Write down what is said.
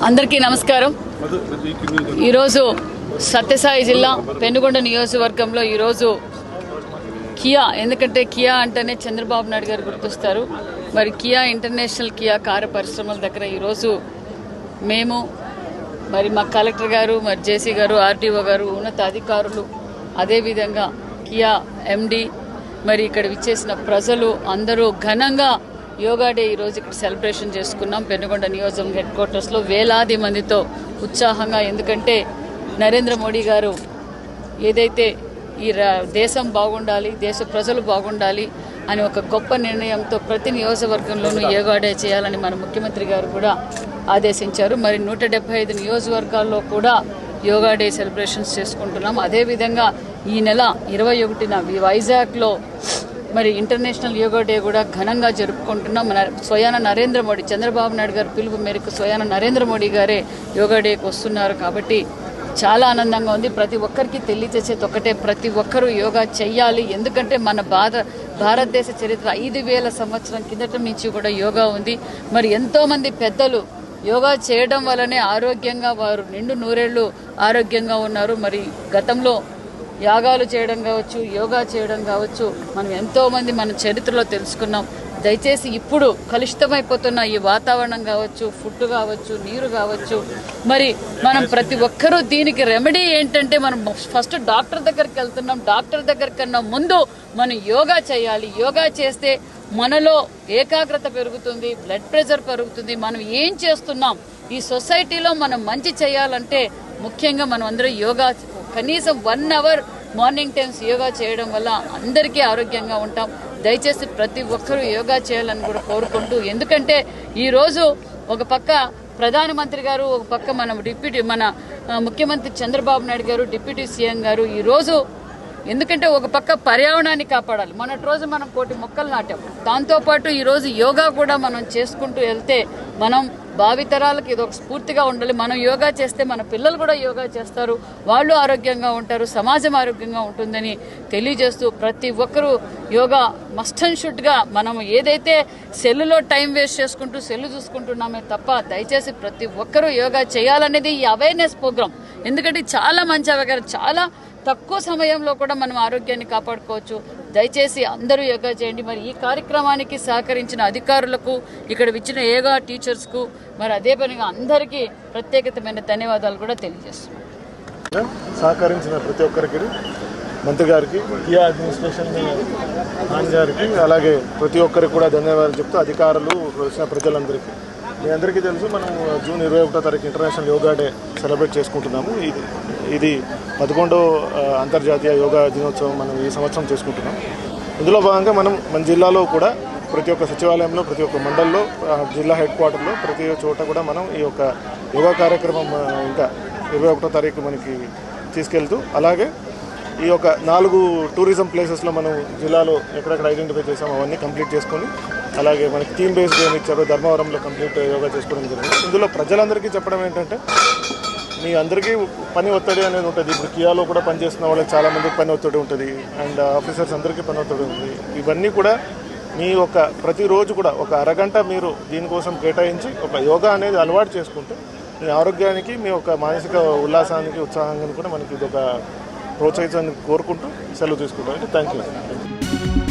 అందరికీ నమస్కారం. ఈరోజు సత్యసాయి జిల్లా పెనుగొండ నియోజకవర్గంలో ఈరోజు కియా, ఎందుకంటే కియా అంటేనే చంద్రబాబు నాయుడు గారు గుర్తొస్తారు. మరి కియా ఇంటర్నేషనల్ కియా కారు పరిశ్రమల దగ్గర ఈరోజు మేము మరి మా కలెక్టర్ గారు, మరి జేసీ గారు, ఆర్టీఓ గారు, ఉన్నత అధికారులు, అదేవిధంగా కియా ఎండి, మరి ఇక్కడ విచ్చేసిన ప్రజలు అందరూ ఘనంగా యోగా డే ఈరోజు ఇక్కడ సెలబ్రేషన్ చేసుకున్నాం. పెనుగొండ నియోజకవర్గం హెడ్ క్వార్టర్స్లో వేలాది మందితో ఉత్సాహంగా. ఎందుకంటే నరేంద్ర మోడీ గారు ఏదైతే ఈ దేశం బాగుండాలి, దేశ ప్రజలు బాగుండాలి అని ఒక గొప్ప నిర్ణయంతో ప్రతి నియోజకవర్గంలోనూ యోగా డే చేయాలని మన ముఖ్యమంత్రి గారు కూడా ఆదేశించారు. మరి 175 నియోజకవర్గాల్లో కూడా యోగా డే సెలబ్రేషన్స్ చేసుకుంటున్నాం. అదేవిధంగా ఈ నెల 21న వైజాగ్లో మరి ఇంటర్నేషనల్ యోగా డే కూడా ఘనంగా జరుపుకుంటున్నాం. స్వయాన నరేంద్ర మోడీ, చంద్రబాబు నాయుడు గారు పిలుపు మేరకు స్వయాన నరేంద్ర మోడీ గారే యోగా డేకి వస్తున్నారు. కాబట్టి చాలా ఆనందంగా ఉంది. ప్రతి ఒక్కరికి తెలియచేసేది ఒకటే, ప్రతి ఒక్కరూ యోగా చెయ్యాలి. ఎందుకంటే మన భారతదేశ చరిత్ర 5000 సంవత్సరం కిందట నుంచి కూడా యోగా ఉంది. మరి ఎంతోమంది పెద్దలు యోగా చేయడం వల్లనే ఆరోగ్యంగా వారు నిండు నూరేళ్లు ఆరోగ్యంగా ఉన్నారు. మరి గతంలో యాగాలు చేయడం కావచ్చు, యోగా చేయడం కావచ్చు, మనం ఎంతోమంది మన చరిత్రలో తెలుసుకున్నాం. దయచేసి ఇప్పుడు కలుషితమైపోతున్న ఈ వాతావరణం కావచ్చు, ఫుడ్ కావచ్చు, నీరు కావచ్చు, మరి మనం ప్రతి ఒక్కరూ దీనికి రెమెడీ ఏంటంటే మనం ఫస్ట్ డాక్టర్ దగ్గరికి వెళ్తున్నాం. డాక్టర్ దగ్గర కన్నా ముందు మనం యోగా చేయాలి. యోగా చేస్తే మనలో ఏకాగ్రత పెరుగుతుంది, బ్లడ్ ప్రెషర్ పెరుగుతుంది. మనం ఏం చేస్తున్నాం, ఈ సొసైటీలో మనం మంచి చేయాలంటే ముఖ్యంగా మనం అందరూ యోగా కనీసం 1 అవర్ మార్నింగ్ టైమ్స్ యోగా చేయడం వల్ల అందరికీ ఆరోగ్యంగా ఉంటాం. దయచేసి ప్రతి ఒక్కరూ యోగా చేయాలని కూడా కోరుకుంటూ, ఎందుకంటే ఈరోజు ఒక పక్క ప్రధానమంత్రి గారు, ఒక పక్క మన ముఖ్యమంత్రి చంద్రబాబు నాయుడు గారు, డిప్యూటీ సీఎం గారు ఈరోజు, ఎందుకంటే ఒక పక్క పర్యావరణాన్ని కాపాడాలి. మొన్నటి రోజు మనం 1 కోటి మొక్కలు నాటాం. దాంతోపాటు ఈరోజు యోగా కూడా మనం చేసుకుంటూ వెళ్తే మనం భావితరాలకు ఇది ఒక స్ఫూర్తిగా ఉండాలి. మనం యోగా చేస్తే మన పిల్లలు కూడా యోగా చేస్తారు, వాళ్ళు ఆరోగ్యంగా ఉంటారు, సమాజం ఆరోగ్యంగా ఉంటుందని తెలియజేస్తూ ప్రతి ఒక్కరూ యోగా మస్ట్ అండ్ షుడ్గా, మనం ఏదైతే సెల్లులో టైం వేస్ట్ చేసుకుంటూ సెల్లు చూసుకుంటున్నామే తప్ప దయచేసి ప్రతి ఒక్కరూ యోగా చేయాలనేది ఈ అవేర్నెస్ ప్రోగ్రామ్. ఎందుకంటే చాలా మంచి అవగాహన, చాలా తక్కువ సమయంలో కూడా మనం ఆరోగ్యాన్ని కాపాడుకోవచ్చు. దయచేసి అందరూ యోగా చేయండి. మరి ఈ కార్యక్రమానికి సహకరించిన అధికారులకు, ఇక్కడ ఇచ్చిన యోగా టీచర్స్కు, మరి అదే పనిగా అందరికీ ప్రత్యేకమైన ధన్యవాదాలు కూడా తెలియజేస్తున్నాం. సహకరించిన ప్రతి ఒక్కరికి, మంత్రి గారికి, కియా అడ్మినిస్ట్రేషన్ హాన్ గారికి, అలాగే ప్రతి ఒక్కరికి కూడా ధన్యవాదాలు చెప్తూ అధికారులు, వచ్చిన ప్రజలందరికీ. మీ అందరికీ తెలుసు, మనం జూన్ 21వ తారీఖు ఇంటర్నేషనల్ యోగా డే సెలబ్రేట్ చేసుకుంటున్నాము. ఇది 11వ అంతర్జాతీయ యోగా దినోత్సవం మనం ఈ సంవత్సరం చేసుకుంటున్నాం. ఇందులో భాగంగా మన జిల్లాలో కూడా ప్రతి ఒక్క సచివాలయంలో, ప్రతి ఒక్క మండలంలో, జిల్లా హెడ్ క్వార్టర్లో ప్రతి చోట కూడా మనం ఈ యొక్క యోగా కార్యక్రమం ఇంకా 21వ తారీఖు మనకి తీసుకెళ్తూ, అలాగే ఈ యొక్క 4 టూరిజం ప్లేసెస్లో మనం జిల్లాలో ఎక్కడెక్కడ ఐడెంటిఫై చేసామో అవన్నీ కంప్లీట్ చేసుకొని, అలాగే మనకి థీమ్ బేస్డ్ ఏమి ఇచ్చారో ధర్మవరంలో కంప్లీట్ యోగా చేసుకోవడం జరిగింది. ఇందులో ప్రజలందరికీ చెప్పడం ఏంటంటే, మీ అందరికీ పని ఒత్తిడి అనేది ఉంటుంది. ఇప్పుడు కియాలో కూడా పనిచేస్తున్న వాళ్ళకి చాలామందికి పని ఒత్తిడి ఉంటుంది, అండ్ ఆఫీసర్స్ అందరికీ పని ఒత్తిడి ఉంటుంది. ఇవన్నీ కూడా మీ యొక్క ప్రతిరోజు కూడా ఒక అరగంట మీరు దీనికోసం కేటాయించి ఒక యోగా అనేది అలవాటు చేసుకుంటే మీ ఆరోగ్యానికి, మీ యొక్క మానసిక ఉల్లాసానికి, ఉత్సాహానికి కూడా మనకి ఇది ఒక ప్రోత్సహించాలని కోరుకుంటూ సెలవు తీసుకుంటాం. Thank you.